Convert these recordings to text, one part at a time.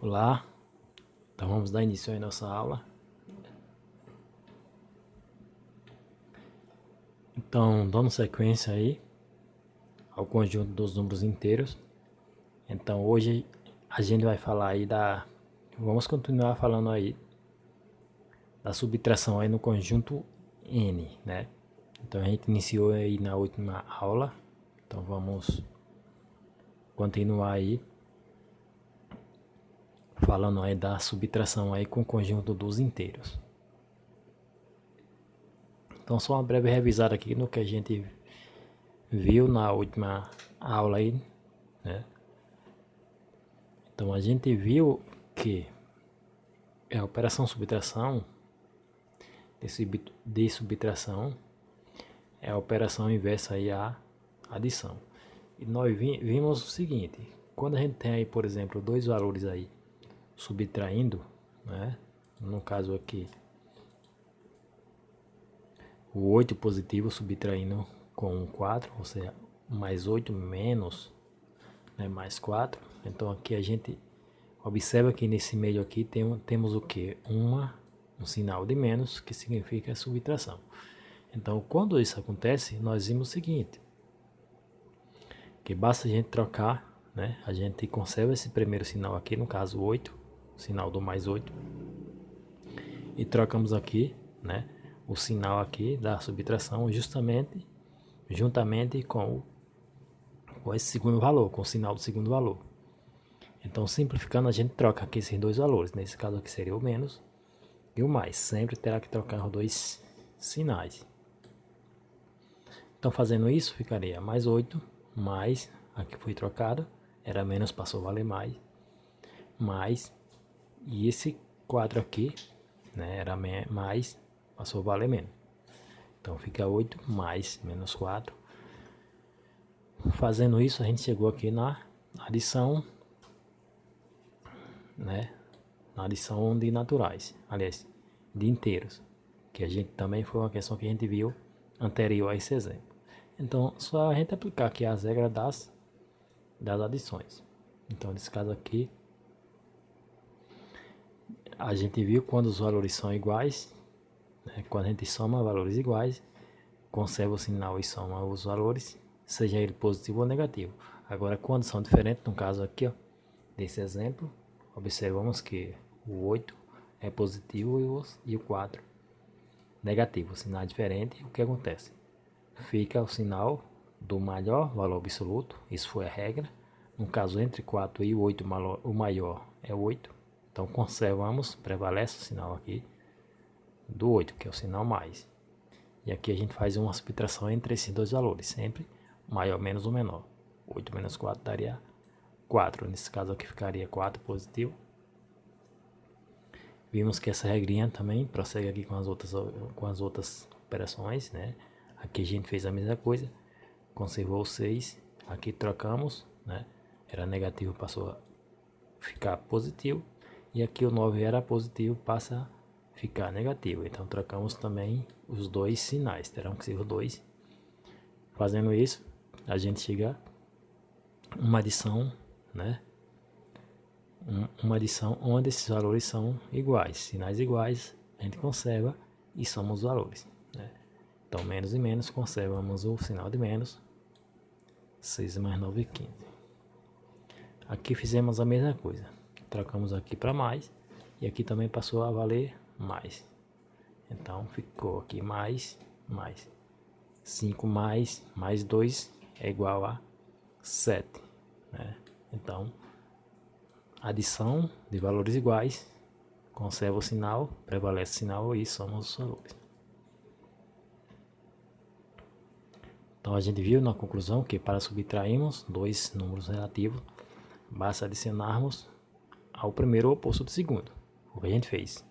Olá, então vamos dar início à nossa aula. Então, dando sequência aí ao conjunto dos números inteiros. Então, hoje a gente vai falar aí vamos continuar falando aí da subtração aí no conjunto N, né? Então, a gente iniciou aí na última aula. Então, vamos continuar aí falando aí da subtração aí com o conjunto dos inteiros. Então, só uma breve revisada aqui no que a gente viu na última aula aí, né? Então, a gente viu que a operação subtração de subtração é a operação inversa aí à adição. E nós vimos o seguinte: quando a gente tem aí, por exemplo, dois valores aí subtraindo, né? No caso aqui, o 8 positivo subtraindo com o 4, ou seja, mais 8 menos, né, mais 4. Então aqui a gente observa que nesse meio aqui temos o que? Um sinal de menos, que significa subtração. Então, quando isso acontece, nós vimos o seguinte, que basta a gente trocar, né? A gente conserva esse primeiro sinal aqui, no caso 8, sinal do mais 8, e trocamos aqui, né? O sinal aqui da subtração juntamente com esse segundo valor, com o sinal do segundo valor. Então, simplificando, a gente troca aqui esses dois valores. Nesse caso aqui seria o menos e o mais. Sempre terá que trocar os dois sinais. Então, fazendo isso, ficaria mais 8, mais, aqui foi trocado, era menos, passou a valer mais, e esse 4 aqui, né, era mais, passou a valer menos. Então, fica 8 mais menos 4. Fazendo isso, a gente chegou aqui na adição, né, na adição de naturais, aliás, de inteiros, que a gente também foi uma questão que a gente viu anterior a esse exemplo. Então, só a gente aplicar aqui as regras das adições. Então, nesse caso aqui, a gente viu quando os valores são iguais, né? Quando a gente soma valores iguais, conserva o sinal e soma os valores, seja ele positivo ou negativo. Agora, quando são diferentes, no caso aqui, ó, desse exemplo, observamos que o 8 é positivo e o 4 negativo. O sinal é diferente, o que acontece? Fica o sinal do maior valor absoluto, isso foi a regra. No caso, entre 4 e o 8, o maior é 8. Então, conservamos, prevalece o sinal aqui do 8, que é o sinal mais. E aqui a gente faz uma subtração entre esses dois valores, sempre maior menos o menor. 8 menos 4 daria 4. Nesse caso aqui ficaria 4 positivo. Vimos que essa regrinha também prossegue aqui com as outras operações, né? Aqui a gente fez a mesma coisa, conservou o 6, aqui trocamos, né? Era negativo, passou a ficar positivo, e aqui o 9 era positivo, passa a ficar negativo. Então trocamos também os dois sinais, terão que ser os dois. Fazendo isso, a gente chega a uma adição, né? Uma adição onde esses valores são iguais, sinais iguais, a gente conserva e soma os valores, né? Então, menos e menos, conservamos o sinal de menos, 6 mais 9, 15. Aqui fizemos a mesma coisa, trocamos aqui para mais, e aqui também passou a valer mais. Então, ficou aqui mais. 5 mais 2 é igual a 7, né? Então, adição de valores iguais, conserva o sinal, prevalece o sinal e soma os valores. Então a gente viu na conclusão que para subtrairmos dois números relativos, basta adicionarmos ao primeiro o oposto do segundo. O que a gente fez?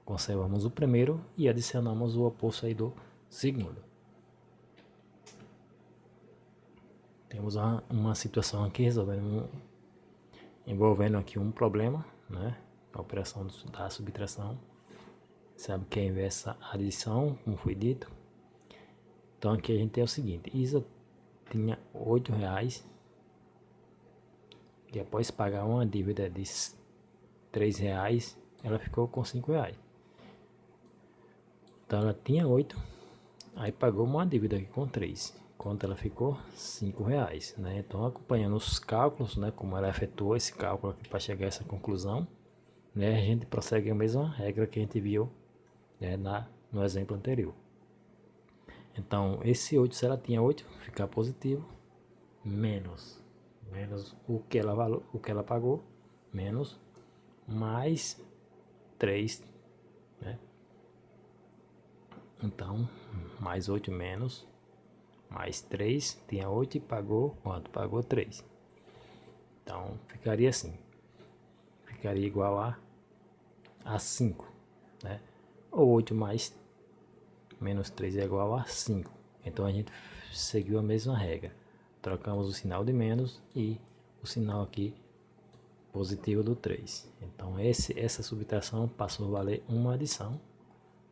Conservamos o primeiro e adicionamos o oposto aí do segundo. Temos uma situação aqui envolvendo aqui um problema, né? A operação da subtração. Sabe que é a inversa adição, como foi dito. Então aqui a gente tem o seguinte: Isa tinha R$8 e após pagar uma dívida de R$3, ela ficou com R$5. Então ela tinha 8, aí pagou uma dívida aqui com 3. Quanto ela ficou? R$5, né? Então, acompanhando os cálculos, né, como ela efetuou esse cálculo aqui para chegar a essa conclusão, né, a gente prossegue a mesma regra que a gente viu, né, no exemplo anterior. Então, esse 8, se ela tinha 8, fica positivo, menos o que ela pagou, menos mais 3, né? Então, mais 8 menos mais 3, tinha 8 e pagou quanto? Pagou 3. Então, ficaria assim. Ficaria igual a 5, né? Ou 8 mais menos 3 é igual a 5. Então, a gente seguiu a mesma regra. Trocamos o sinal de menos e o sinal aqui positivo do 3. Então, essa subtração passou a valer uma adição,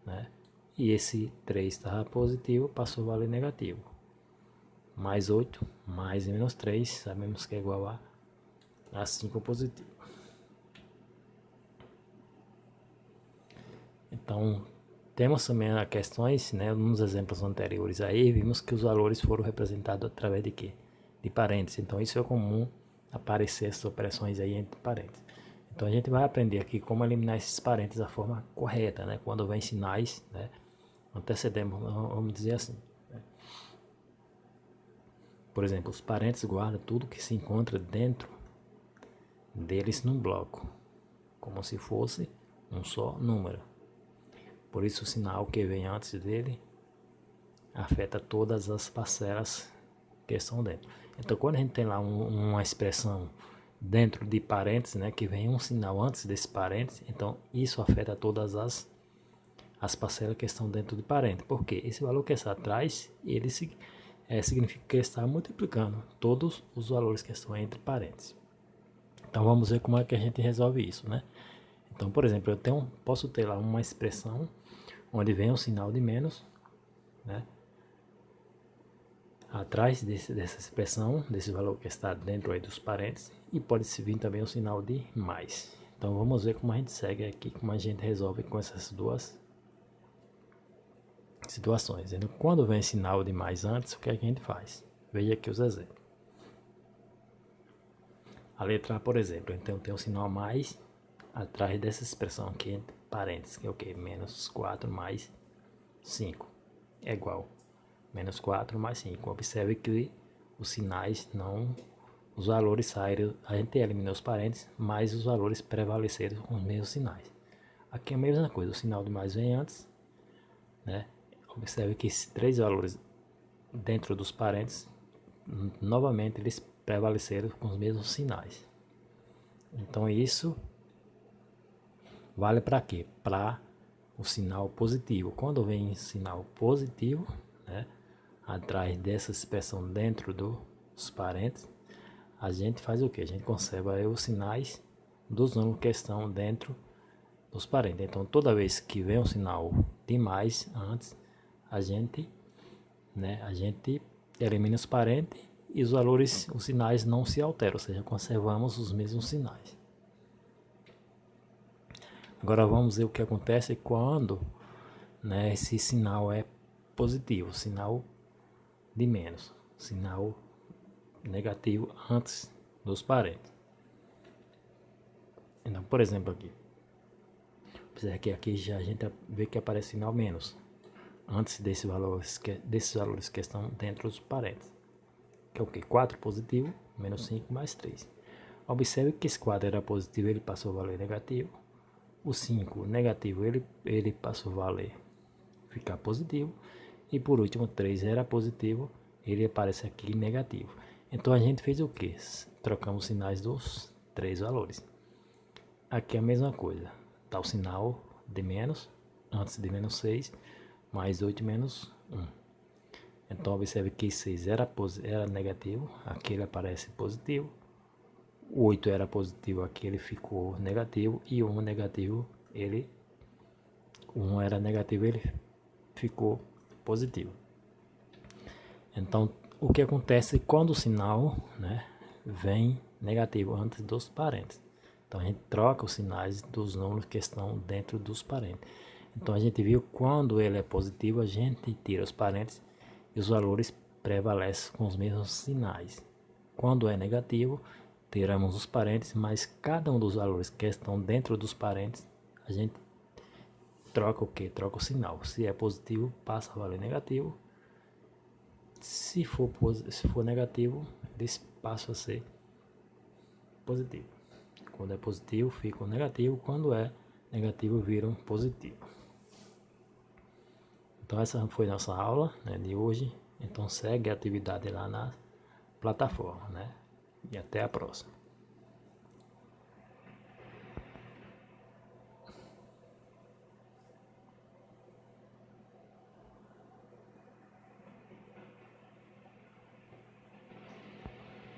né? E esse 3 estava positivo, passou a valer negativo. Mais 8, mais menos 3, sabemos que é igual a 5 positivo. Então, temos também as questões, né, nos exemplos anteriores aí, vimos que os valores foram representados através de quê? De parênteses. Então, isso é comum aparecer essas operações aí entre parênteses. Então, a gente vai aprender aqui como eliminar esses parênteses da forma correta, né, quando vem sinais, né, antecedemos, vamos dizer assim. Né? Por exemplo, os parênteses guardam tudo que se encontra dentro deles num bloco, como se fosse um só número. Por isso o sinal que vem antes dele afeta todas as parcelas que estão dentro. Então quando a gente tem lá uma expressão dentro de parênteses, né, que vem um sinal antes desse parênteses, então isso afeta todas as parcelas que estão dentro de parênteses. Porque esse valor que está atrás, ele significa que ele está multiplicando todos os valores que estão entre parênteses. Então vamos ver como é que a gente resolve isso, né? Então, por exemplo, posso ter lá uma expressão onde vem um sinal de menos, né? Atrás dessa expressão, desse valor que está dentro aí dos parênteses, e pode vir também um sinal de mais. Então vamos ver como a gente segue aqui, como a gente resolve com essas duas situações. Então, quando vem sinal de mais antes, o que é que a gente faz? Veja aqui os exemplos. A letra A, por exemplo, então tem um sinal mais atrás dessa expressão aqui, entre parênteses, que é o que? Menos 4 mais 5 é igual menos 4 mais 5. Observe que os sinais não, os valores saíram, a gente eliminou os parênteses, mas os valores prevaleceram com os mesmos sinais. Aqui é a mesma coisa, o sinal de mais vem antes, né? Observe que esses três valores dentro dos parênteses, novamente eles prevaleceram com os mesmos sinais. Então isso vale para quê? Para o sinal positivo. Quando vem sinal positivo, né, atrás dessa expressão dentro dos parênteses, a gente faz o que? A gente conserva aí os sinais dos números que estão dentro dos parênteses. Então toda vez que vem um sinal de mais antes, a gente elimina os parênteses e os valores, os sinais não se alteram, ou seja, conservamos os mesmos sinais. Agora vamos ver o que acontece quando, né, esse sinal é positivo, sinal de menos, sinal negativo antes dos parênteses. Então, por exemplo, aqui já a gente vê que aparece sinal menos antes desses valores que estão dentro dos parênteses, que é o que? 4 positivo, menos 5 mais 3. Observe que esse 4 era positivo, ele passou a valer negativo. O 5 negativo, ele passou a valer ficar positivo. E por último, 3 era positivo, ele aparece aqui negativo. Então a gente fez o que? Trocamos os sinais dos três valores. Aqui é a mesma coisa. Está o sinal de menos, antes de menos 6, mais 8 menos 1. Então observe que 6 era negativo, aqui ele aparece positivo. O 8 era positivo, aqui ele ficou negativo. E o 1 negativo, o 1 era negativo, ele ficou positivo. Então o que acontece quando o sinal, né, vem negativo antes dos parênteses? Então a gente troca os sinais dos números que estão dentro dos parênteses. Então a gente viu quando ele é positivo, a gente tira os parênteses e os valores prevalecem com os mesmos sinais. Quando é negativo, tiramos os parênteses, mas cada um dos valores que estão dentro dos parênteses, a gente troca o que? Troca o sinal. Se é positivo, passa a valer negativo. Se for negativo, eles passam a ser positivo. Quando é positivo, fica negativo. Quando é negativo, viram positivo. Então essa foi nossa aula, né, de hoje. Então segue a atividade lá na plataforma, né? E até a próxima.